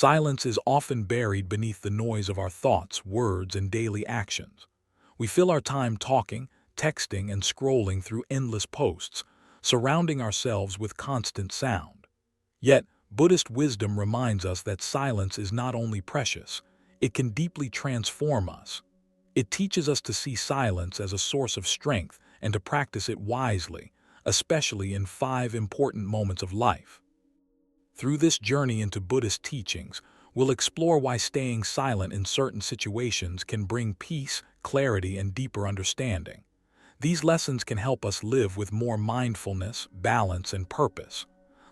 Silence is often buried beneath the noise of our thoughts, words, and daily actions. We fill our time talking, texting, and scrolling through endless posts, surrounding ourselves with constant sound. Yet, Buddhist wisdom reminds us that silence is not only precious, it can deeply transform us. It teaches us to see silence as a source of strength and to practice it wisely, especially in 5 important moments of life. Through this journey into Buddhist teachings, we'll explore why staying silent in certain situations can bring peace, clarity, and deeper understanding. These lessons can help us live with more mindfulness, balance, and purpose.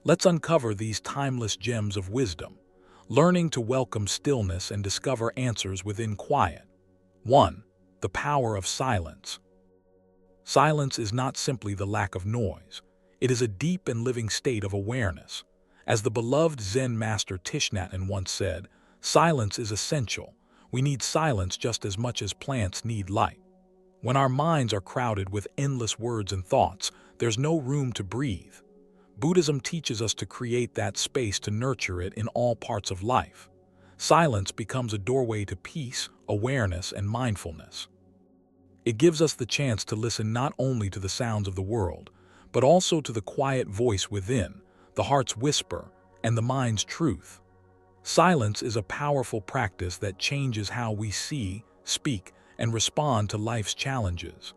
Let's uncover these timeless gems of wisdom, learning to welcome stillness and discover answers within quiet. 1. The power of silence. Silence is not simply the lack of noise. It is a deep and living state of awareness. As the beloved Zen master Thich Nhat Hanh once said, silence is essential. We need silence just as much as plants need light. When our minds are crowded with endless words and thoughts, there's no room to breathe. Buddhism teaches us to create that space to nurture it in all parts of life. Silence becomes a doorway to peace, awareness, and mindfulness. It gives us the chance to listen not only to the sounds of the world, but also to the quiet voice within, the heart's whisper, and the mind's truth. Silence is a powerful practice that changes how we see, speak, and respond to life's challenges.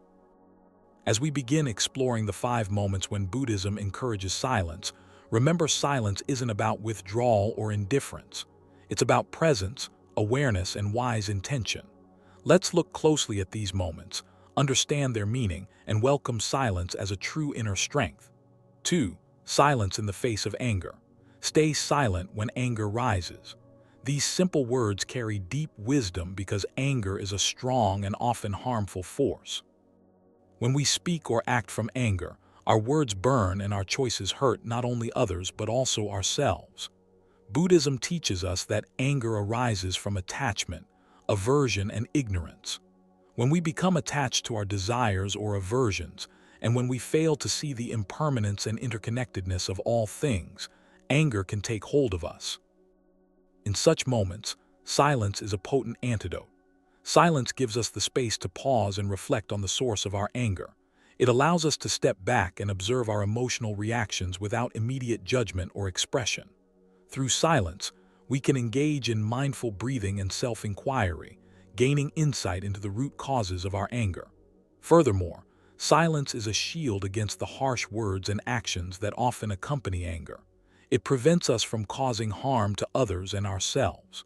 As we begin exploring the 5 moments when Buddhism encourages silence, remember silence isn't about withdrawal or indifference. It's about presence, awareness, and wise intention. Let's look closely at these moments, understand their meaning, and welcome silence as a true inner strength. 2. Silence in the face of anger. Stay silent when anger rises. These simple words carry deep wisdom because anger is a strong and often harmful force. When we speak or act from anger, our words burn and our choices hurt not only others but also ourselves. Buddhism teaches us that anger arises from attachment, aversion, and ignorance. When we become attached to our desires or aversions, and when we fail to see the impermanence and interconnectedness of all things, anger can take hold of us. In such moments, silence is a potent antidote. Silence gives us the space to pause and reflect on the source of our anger. It allows us to step back and observe our emotional reactions without immediate judgment or expression. Through silence, we can engage in mindful breathing and self-inquiry, gaining insight into the root causes of our anger. Furthermore, silence is a shield against the harsh words and actions that often accompany anger. It prevents us from causing harm to others and ourselves.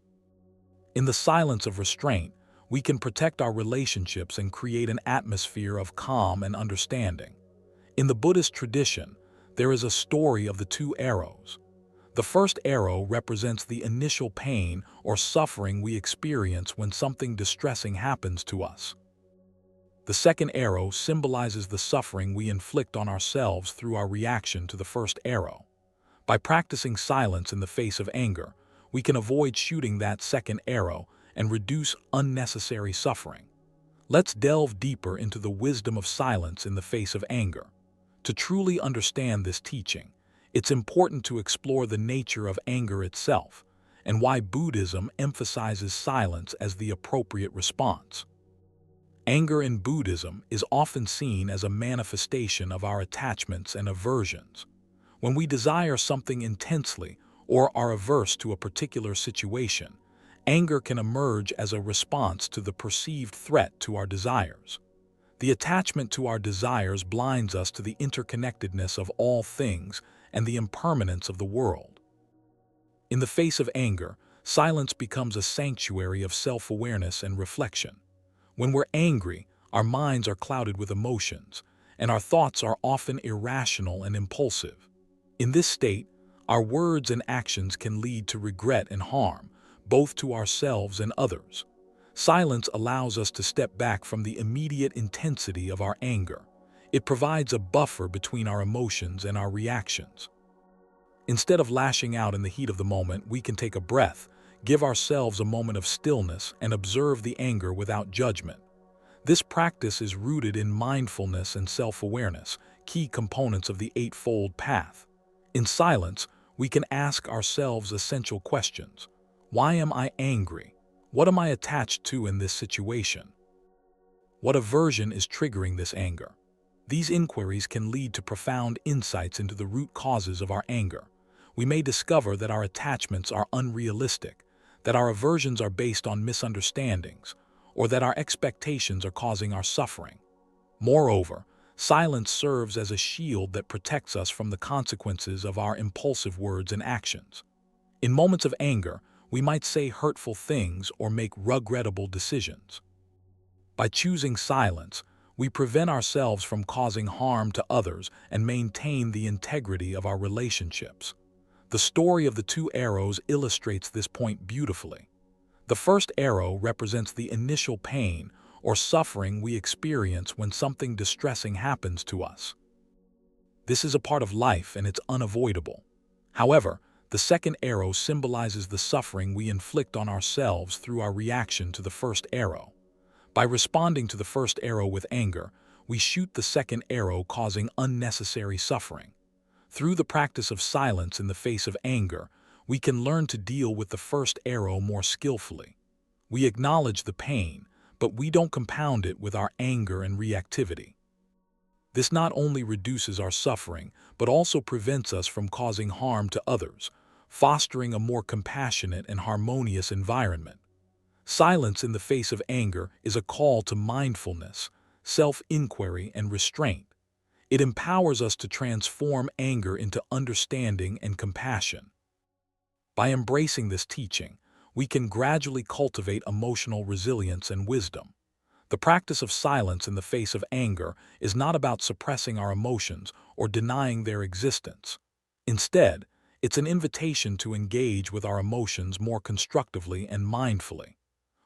In the silence of restraint, we can protect our relationships and create an atmosphere of calm and understanding. In the Buddhist tradition, there is a story of the 2 arrows. The first arrow represents the initial pain or suffering we experience when something distressing happens to us. The second arrow symbolizes the suffering we inflict on ourselves through our reaction to the first arrow. By practicing silence in the face of anger, we can avoid shooting that second arrow and reduce unnecessary suffering. Let's delve deeper into the wisdom of silence in the face of anger. To truly understand this teaching, it's important to explore the nature of anger itself and why Buddhism emphasizes silence as the appropriate response. Anger in Buddhism is often seen as a manifestation of our attachments and aversions. When we desire something intensely or are averse to a particular situation, anger can emerge as a response to the perceived threat to our desires. The attachment to our desires blinds us to the interconnectedness of all things and the impermanence of the world. In the face of anger, silence becomes a sanctuary of self-awareness and reflection. When we're angry, our minds are clouded with emotions, and our thoughts are often irrational and impulsive. In this state, our words and actions can lead to regret and harm, both to ourselves and others. Silence allows us to step back from the immediate intensity of our anger. It provides a buffer between our emotions and our reactions. Instead of lashing out in the heat of the moment, we can take a breath, give ourselves a moment of stillness, and observe the anger without judgment. This practice is rooted in mindfulness and self-awareness, key components of the Eightfold Path. In silence, we can ask ourselves essential questions. Why am I angry? What am I attached to in this situation? What aversion is triggering this anger? These inquiries can lead to profound insights into the root causes of our anger. We may discover that our attachments are unrealistic, that our aversions are based on misunderstandings, or that our expectations are causing our suffering. Moreover, silence serves as a shield that protects us from the consequences of our impulsive words and actions. In moments of anger, we might say hurtful things or make regrettable decisions. By choosing silence, we prevent ourselves from causing harm to others and maintain the integrity of our relationships. The story of the two arrows illustrates this point beautifully. The first arrow represents the initial pain or suffering we experience when something distressing happens to us. This is a part of life and it's unavoidable. However, the second arrow symbolizes the suffering we inflict on ourselves through our reaction to the first arrow. By responding to the first arrow with anger, we shoot the second arrow, causing unnecessary suffering. Through the practice of silence in the face of anger, we can learn to deal with the first arrow more skillfully. We acknowledge the pain, but we don't compound it with our anger and reactivity. This not only reduces our suffering, but also prevents us from causing harm to others, fostering a more compassionate and harmonious environment. Silence in the face of anger is a call to mindfulness, self-inquiry, and restraint. It empowers us to transform anger into understanding and compassion. By embracing this teaching, we can gradually cultivate emotional resilience and wisdom. The practice of silence in the face of anger is not about suppressing our emotions or denying their existence. Instead, it's an invitation to engage with our emotions more constructively and mindfully.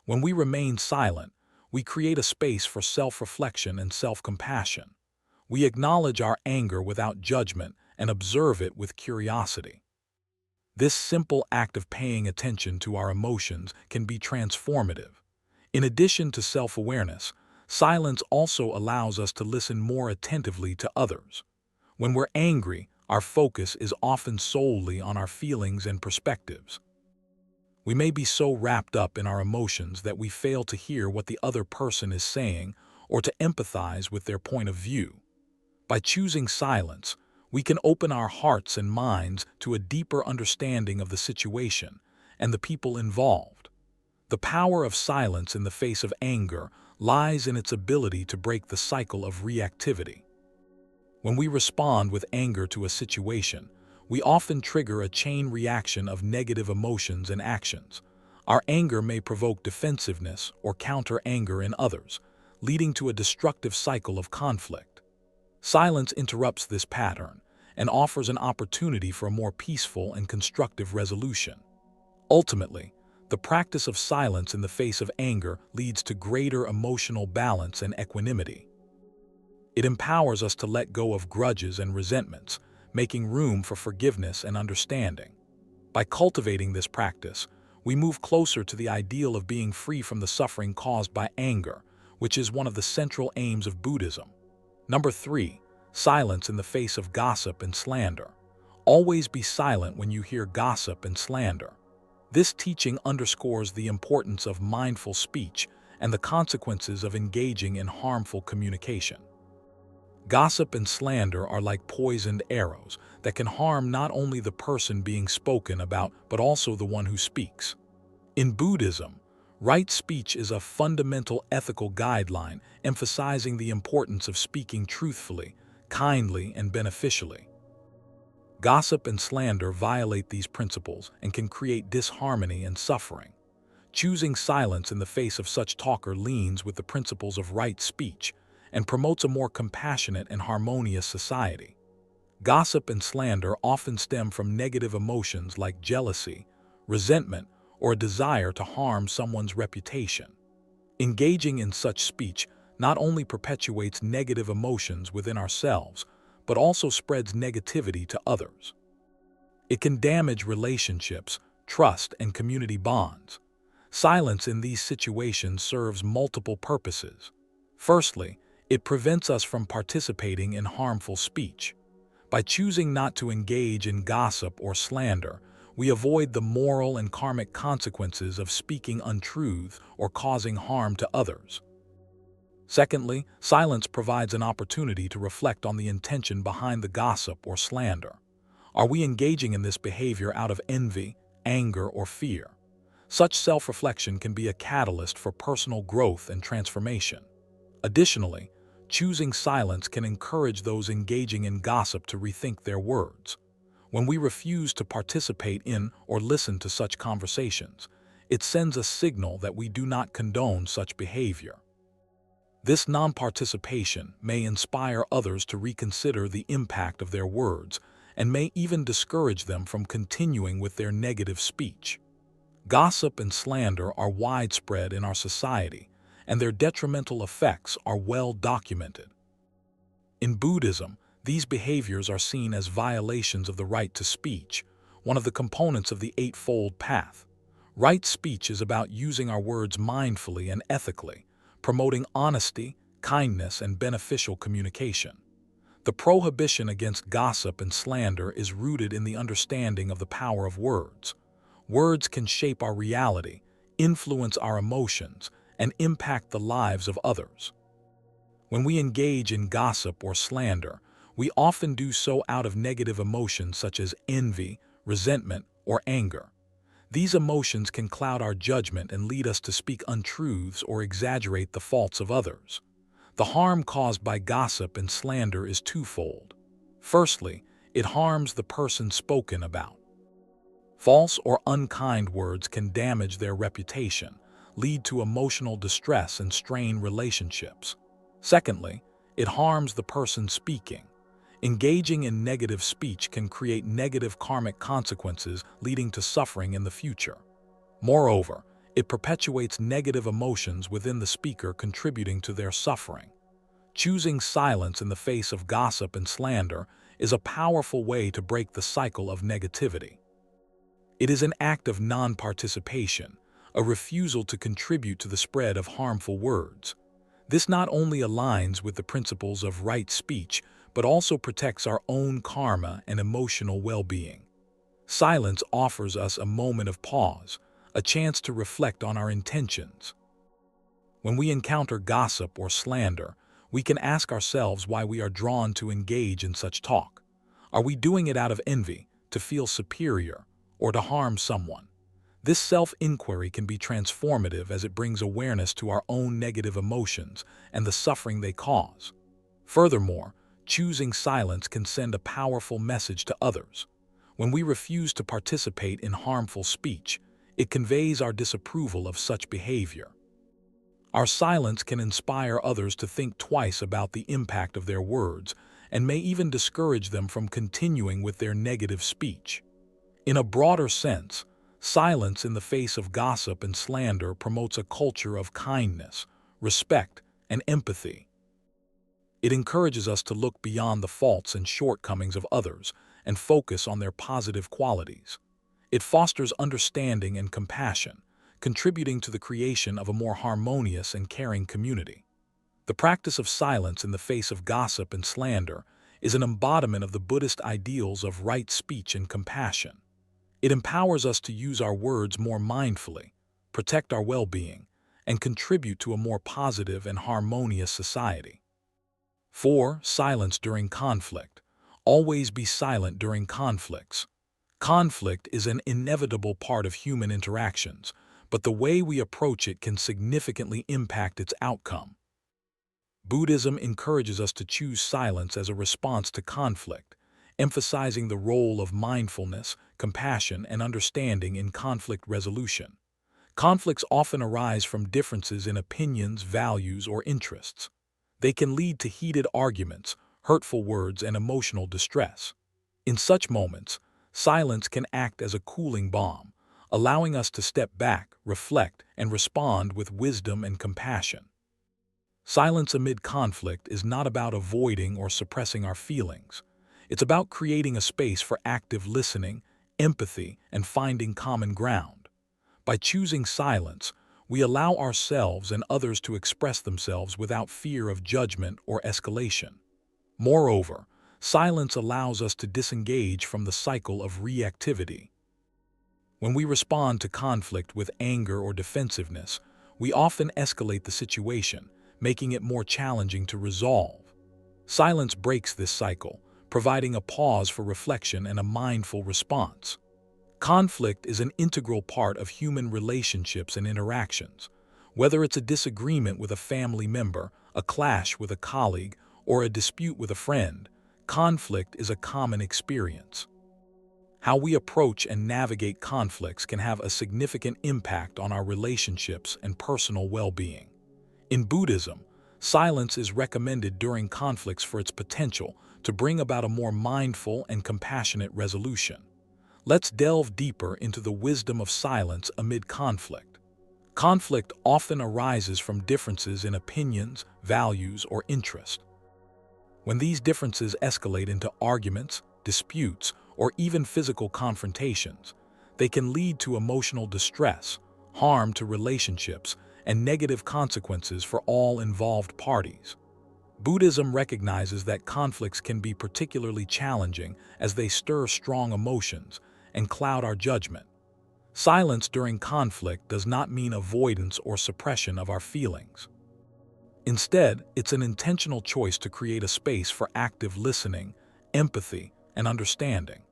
When we remain silent, we create a space for self-reflection and self-compassion. We acknowledge our anger without judgment and observe it with curiosity. This simple act of paying attention to our emotions can be transformative. In addition to self-awareness, silence also allows us to listen more attentively to others. When we're angry, our focus is often solely on our feelings and perspectives. We may be so wrapped up in our emotions that we fail to hear what the other person is saying or to empathize with their point of view. By choosing silence, we can open our hearts and minds to a deeper understanding of the situation and the people involved. The power of silence in the face of anger lies in its ability to break the cycle of reactivity. When we respond with anger to a situation, we often trigger a chain reaction of negative emotions and actions. Our anger may provoke defensiveness or counter-anger in others, leading to a destructive cycle of conflict. Silence interrupts this pattern and offers an opportunity for a more peaceful and constructive resolution. Ultimately, the practice of silence in the face of anger leads to greater emotional balance and equanimity. It empowers us to let go of grudges and resentments, making room for forgiveness and understanding. By cultivating this practice, we move closer to the ideal of being free from the suffering caused by anger, which is one of the central aims of Buddhism. Number 3. Silence in the face of gossip and slander. Always be silent when you hear gossip and slander. This teaching underscores the importance of mindful speech and the consequences of engaging in harmful communication. Gossip and slander are like poisoned arrows that can harm not only the person being spoken about, but also the one who speaks. In Buddhism, right speech is a fundamental ethical guideline emphasizing the importance of speaking truthfully, kindly, and beneficially. Gossip and slander violate these principles and can create disharmony and suffering. Choosing silence in the face of such talker leans with the principles of right speech and promotes a more compassionate and harmonious society. Gossip and slander often stem from negative emotions like jealousy, resentment, or a desire to harm someone's reputation. Engaging in such speech not only perpetuates negative emotions within ourselves, but also spreads negativity to others. It can damage relationships, trust, and community bonds. Silence in these situations serves multiple purposes. Firstly, it prevents us from participating in harmful speech. By choosing not to engage in gossip or slander, we avoid the moral and karmic consequences of speaking untruth or causing harm to others. Secondly, silence provides an opportunity to reflect on the intention behind the gossip or slander. Are we engaging in this behavior out of envy, anger, or fear? Such self-reflection can be a catalyst for personal growth and transformation. Additionally, choosing silence can encourage those engaging in gossip to rethink their words. When we refuse to participate in or listen to such conversations, it sends a signal that we do not condone such behavior. This non-participation may inspire others to reconsider the impact of their words and may even discourage them from continuing with their negative speech. Gossip and slander are widespread in our society, and their detrimental effects are well documented. In Buddhism, these behaviors are seen as violations of the right to speech, one of the components of the Eightfold Path. Right speech is about using our words mindfully and ethically, promoting honesty, kindness, and beneficial communication. The prohibition against gossip and slander is rooted in the understanding of the power of words. Words can shape our reality, influence our emotions, and impact the lives of others. When we engage in gossip or slander, we often do so out of negative emotions such as envy, resentment, or anger. These emotions can cloud our judgment and lead us to speak untruths or exaggerate the faults of others. The harm caused by gossip and slander is twofold. Firstly, it harms the person spoken about. False or unkind words can damage their reputation, lead to emotional distress, and strain relationships. Secondly, it harms the person speaking. Engaging in negative speech can create negative karmic consequences, leading to suffering in the future. Moreover, it perpetuates negative emotions within the speaker, contributing to their suffering. Choosing silence in the face of gossip and slander is a powerful way to break the cycle of negativity. It is an act of non-participation, a refusal to contribute to the spread of harmful words. This not only aligns with the principles of right speech, but also protects our own karma and emotional well-being. Silence offers us a moment of pause, a chance to reflect on our intentions. When we encounter gossip or slander, we can ask ourselves why we are drawn to engage in such talk. Are we doing it out of envy, to feel superior, or to harm someone? This self-inquiry can be transformative as it brings awareness to our own negative emotions and the suffering they cause. Furthermore, choosing silence can send a powerful message to others. When we refuse to participate in harmful speech, it conveys our disapproval of such behavior. Our silence can inspire others to think twice about the impact of their words and may even discourage them from continuing with their negative speech. In a broader sense, silence in the face of gossip and slander promotes a culture of kindness, respect, and empathy. It encourages us to look beyond the faults and shortcomings of others and focus on their positive qualities. It fosters understanding and compassion, contributing to the creation of a more harmonious and caring community. The practice of silence in the face of gossip and slander is an embodiment of the Buddhist ideals of right speech and compassion. It empowers us to use our words more mindfully, protect our well-being, and contribute to a more positive and harmonious society. 4. Silence during conflict. Always be silent during conflicts. Conflict is an inevitable part of human interactions, but the way we approach it can significantly impact its outcome. Buddhism encourages us to choose silence as a response to conflict, emphasizing the role of mindfulness, compassion, and understanding in conflict resolution. Conflicts often arise from differences in opinions, values, or interests. They can lead to heated arguments, hurtful words, and emotional distress. In such moments, silence can act as a cooling balm, allowing us to step back, reflect, and respond with wisdom and compassion. Silence amid conflict is not about avoiding or suppressing our feelings. It's about creating a space for active listening, empathy, and finding common ground. By choosing silence, we allow ourselves and others to express themselves without fear of judgment or escalation. Moreover, silence allows us to disengage from the cycle of reactivity. When we respond to conflict with anger or defensiveness, we often escalate the situation, making it more challenging to resolve. Silence breaks this cycle, providing a pause for reflection and a mindful response. Conflict is an integral part of human relationships and interactions. Whether it's a disagreement with a family member, a clash with a colleague, or a dispute with a friend, conflict is a common experience. How we approach and navigate conflicts can have a significant impact on our relationships and personal well-being. In Buddhism, silence is recommended during conflicts for its potential to bring about a more mindful and compassionate resolution. Let's delve deeper into the wisdom of silence amid conflict. Conflict often arises from differences in opinions, values, or interest. When these differences escalate into arguments, disputes, or even physical confrontations, they can lead to emotional distress, harm to relationships, and negative consequences for all involved parties. Buddhism recognizes that conflicts can be particularly challenging as they stir strong emotions and cloud our judgment. Silence during conflict does not mean avoidance or suppression of our feelings. Instead, it's an intentional choice to create a space for active listening, empathy, and understanding.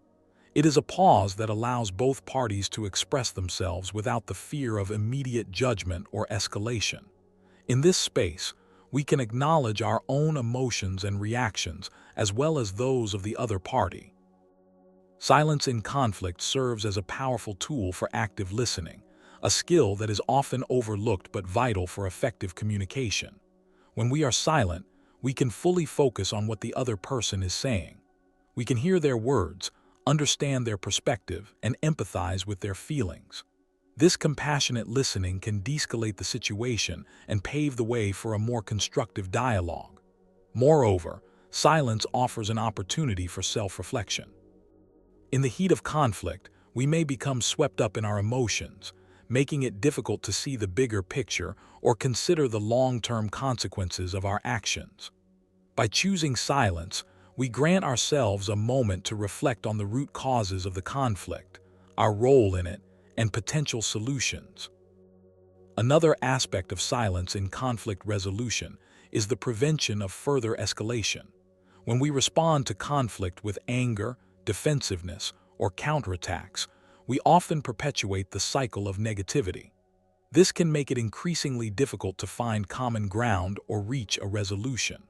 It is a pause that allows both parties to express themselves without the fear of immediate judgment or escalation. In this space, we can acknowledge our own emotions and reactions as well as those of the other party. Silence in conflict serves as a powerful tool for active listening, a skill that is often overlooked but vital for effective communication. When we are silent, we can fully focus on what the other person is saying. We can hear their words, understand their perspective, and empathize with their feelings. This compassionate listening can de-escalate the situation and pave the way for a more constructive dialogue. Moreover, silence offers an opportunity for self-reflection. In the heat of conflict, we may become swept up in our emotions, making it difficult to see the bigger picture or consider the long-term consequences of our actions. By choosing silence, we grant ourselves a moment to reflect on the root causes of the conflict, our role in it, and potential solutions. Another aspect of silence in conflict resolution is the prevention of further escalation. When we respond to conflict with anger, defensiveness, or counterattacks, we often perpetuate the cycle of negativity. This can make it increasingly difficult to find common ground or reach a resolution.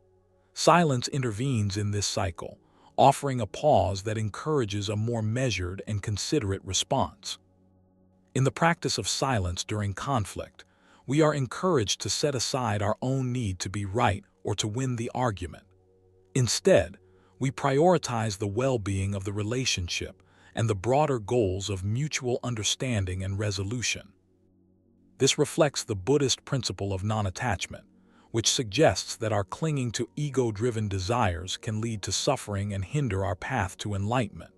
Silence intervenes in this cycle, offering a pause that encourages a more measured and considerate response. In the practice of silence during conflict, we are encouraged to set aside our own need to be right or to win the argument. Instead, we prioritize the well-being of the relationship and the broader goals of mutual understanding and resolution. This reflects the Buddhist principle of non-attachment, which suggests that our clinging to ego-driven desires can lead to suffering and hinder our path to enlightenment.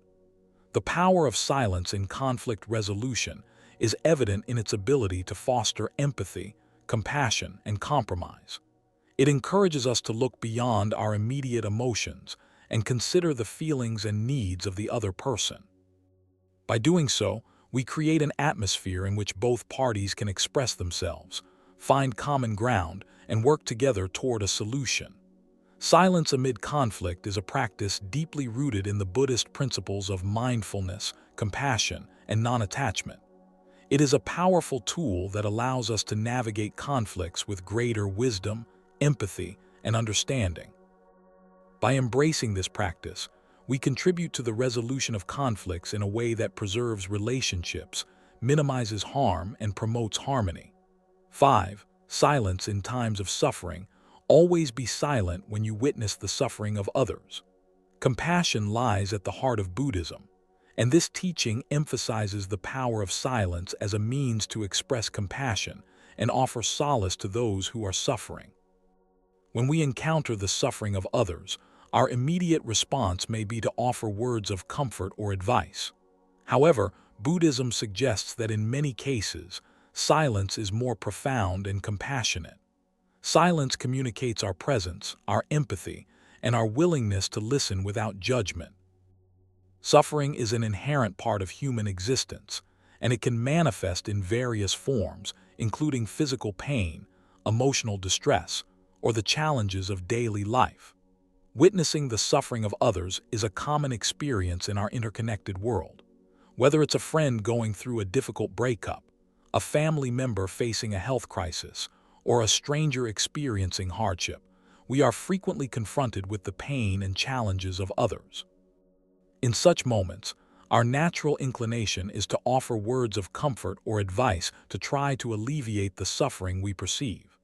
The power of silence in conflict resolution is evident in its ability to foster empathy, compassion, and compromise. It encourages us to look beyond our immediate emotions and consider the feelings and needs of the other person. By doing so, we create an atmosphere in which both parties can express themselves, find common ground, and work together toward a solution. Silence amid conflict is a practice deeply rooted in the Buddhist principles of mindfulness, compassion, and non-attachment. It is a powerful tool that allows us to navigate conflicts with greater wisdom, empathy, and understanding. By embracing this practice, we contribute to the resolution of conflicts in a way that preserves relationships, minimizes harm, and promotes harmony. 5. Silence in times of suffering. Always be silent when you witness the suffering of others. Compassion lies at the heart of Buddhism, and this teaching emphasizes the power of silence as a means to express compassion and offer solace to those who are suffering. When we encounter the suffering of others, our immediate response may be to offer words of comfort or advice. However, Buddhism suggests that in many cases, silence is more profound and compassionate. Silence communicates our presence, our empathy, and our willingness to listen without judgment. Suffering is an inherent part of human existence, and it can manifest in various forms, including physical pain, emotional distress, or the challenges of daily life. Witnessing the suffering of others is a common experience in our interconnected world. Whether it's a friend going through a difficult breakup, a family member facing a health crisis, or a stranger experiencing hardship, we are frequently confronted with the pain and challenges of others. In such moments, our natural inclination is to offer words of comfort or advice to try to alleviate the suffering we perceive.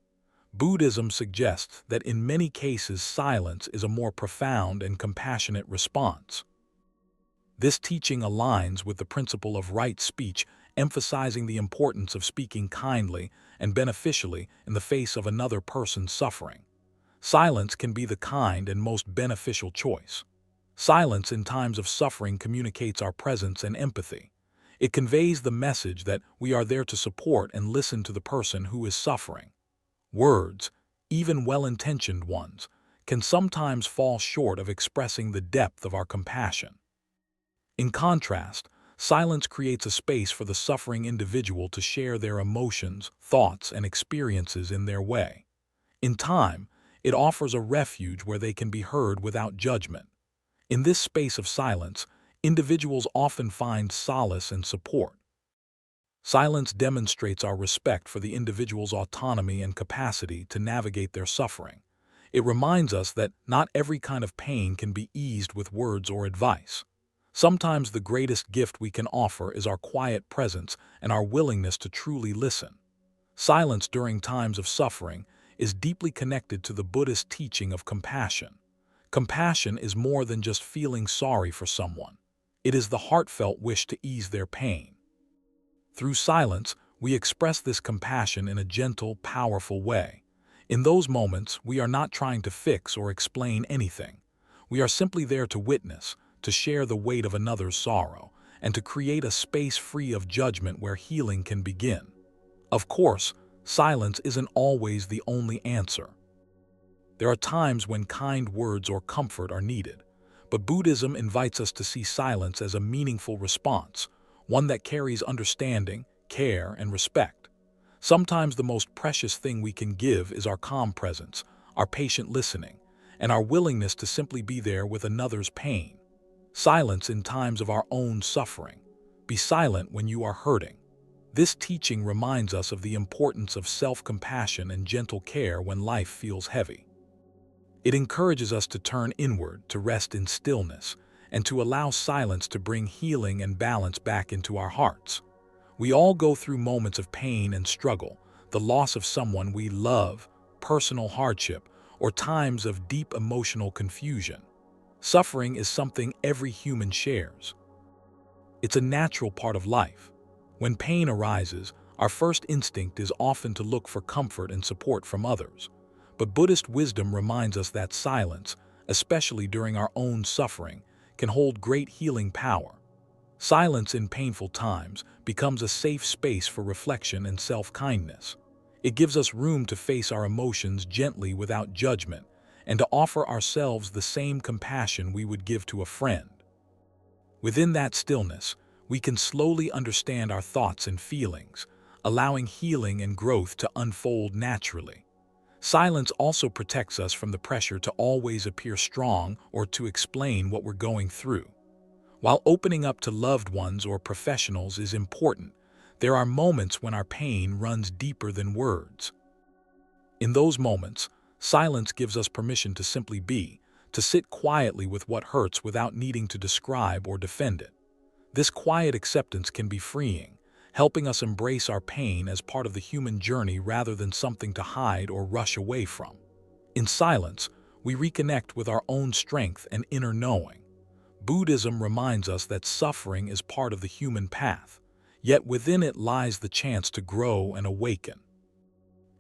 Buddhism suggests that in many cases silence is a more profound and compassionate response. This teaching aligns with the principle of right speech, emphasizing the importance of speaking kindly and beneficially in the face of another person's suffering. Silence can be the kind and most beneficial choice. Silence in times of suffering communicates our presence and empathy. It conveys the message that we are there to support and listen to the person who is suffering. Words, even well-intentioned ones, can sometimes fall short of expressing the depth of our compassion. In contrast, silence creates a space for the suffering individual to share their emotions, thoughts, and experiences in their way. In time, it offers a refuge where they can be heard without judgment. In this space of silence, individuals often find solace and support. Silence demonstrates our respect for the individual's autonomy and capacity to navigate their suffering. It reminds us that not every kind of pain can be eased with words or advice. Sometimes the greatest gift we can offer is our quiet presence and our willingness to truly listen. Silence during times of suffering is deeply connected to the Buddhist teaching of compassion. Compassion is more than just feeling sorry for someone. It is the heartfelt wish to ease their pain. Through silence, we express this compassion in a gentle, powerful way. In those moments, we are not trying to fix or explain anything. We are simply there to witness, to share the weight of another's sorrow, and to create a space free of judgment where healing can begin. Of course, silence isn't always the only answer. There are times when kind words or comfort are needed, but Buddhism invites us to see silence as a meaningful response, one that carries understanding, care, and respect. Sometimes the most precious thing we can give is our calm presence, our patient listening, and our willingness to simply be there with another's pain. Silence in times of our own suffering. Be silent when you are hurting. This teaching reminds us of the importance of self-compassion and gentle care when life feels heavy. It encourages us to turn inward, to rest in stillness, and to allow silence to bring healing and balance back into our hearts. We all go through moments of pain and struggle, the loss of someone we love, personal hardship, or times of deep emotional confusion. Suffering is something every human shares. It's a natural part of life. When pain arises, our first instinct is often to look for comfort and support from others. But Buddhist wisdom reminds us that silence, especially during our own suffering, can hold great healing power. Silence in painful times becomes a safe space for reflection and self-kindness. It gives us room to face our emotions gently without judgment and to offer ourselves the same compassion we would give to a friend. Within that stillness, we can slowly understand our thoughts and feelings, allowing healing and growth to unfold naturally. Silence also protects us from the pressure to always appear strong or to explain what we're going through. While opening up to loved ones or professionals is important, there are moments when our pain runs deeper than words. In those moments, silence gives us permission to simply be, to sit quietly with what hurts without needing to describe or defend it. This quiet acceptance can be freeing, helping us embrace our pain as part of the human journey rather than something to hide or rush away from. In silence, we reconnect with our own strength and inner knowing. Buddhism reminds us that suffering is part of the human path, yet within it lies the chance to grow and awaken.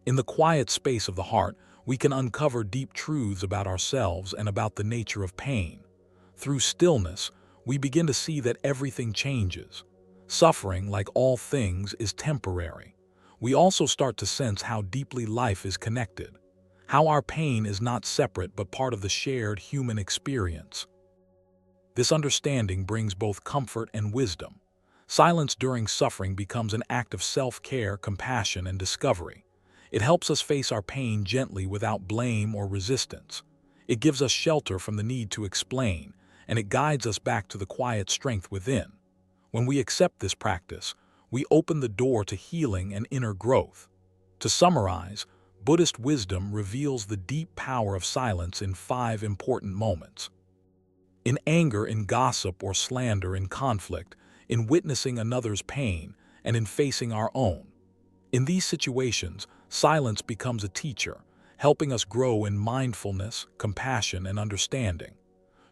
In the quiet space of the heart, we can uncover deep truths about ourselves and about the nature of pain. Through stillness, we begin to see that everything changes. Suffering, like all things, is temporary. We also start to sense how deeply life is connected, how our pain is not separate but part of the shared human experience. This understanding brings both comfort and wisdom. Silence during suffering becomes an act of self-care, compassion, and discovery. It helps us face our pain gently without blame or resistance. It gives us shelter from the need to explain, and it guides us back to the quiet strength within. When we accept this practice, we open the door to healing and inner growth. To summarize, Buddhist wisdom reveals the deep power of silence in 5 important moments. In anger, in gossip or slander, in conflict, in witnessing another's pain, and in facing our own. In these situations, silence becomes a teacher, helping us grow in mindfulness, compassion, and understanding.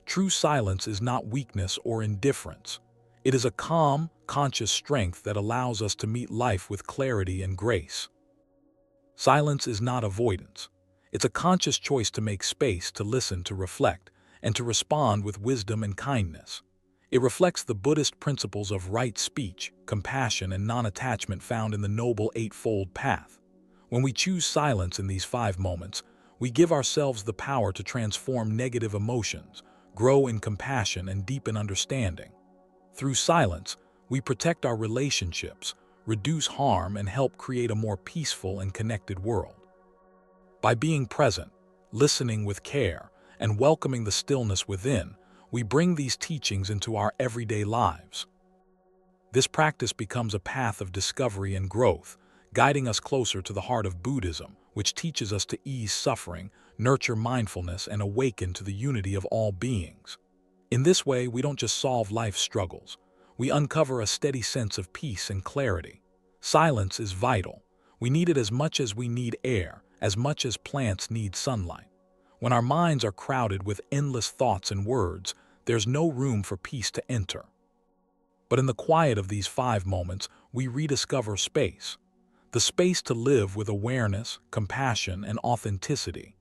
True silence is not weakness or indifference. It is a calm, conscious strength that allows us to meet life with clarity and grace. Silence is not avoidance. It's a conscious choice to make space, to listen, to reflect, and to respond with wisdom and kindness. It reflects the Buddhist principles of right speech, compassion, and non-attachment found in the Noble Eightfold Path. When we choose silence in these 5 moments, we give ourselves the power to transform negative emotions, grow in compassion, and deepen understanding. Through silence, we protect our relationships, reduce harm, and help create a more peaceful and connected world. By being present, listening with care, and welcoming the stillness within, we bring these teachings into our everyday lives. This practice becomes a path of discovery and growth, guiding us closer to the heart of Buddhism, which teaches us to ease suffering, nurture mindfulness, and awaken to the unity of all beings. In this way, we don't just solve life's struggles. We uncover a steady sense of peace and clarity. Silence is vital. We need it as much as we need air, as much as plants need sunlight. When our minds are crowded with endless thoughts and words, there's no room for peace to enter. But in the quiet of these 5 moments, we rediscover space. The space to live with awareness, compassion, and authenticity.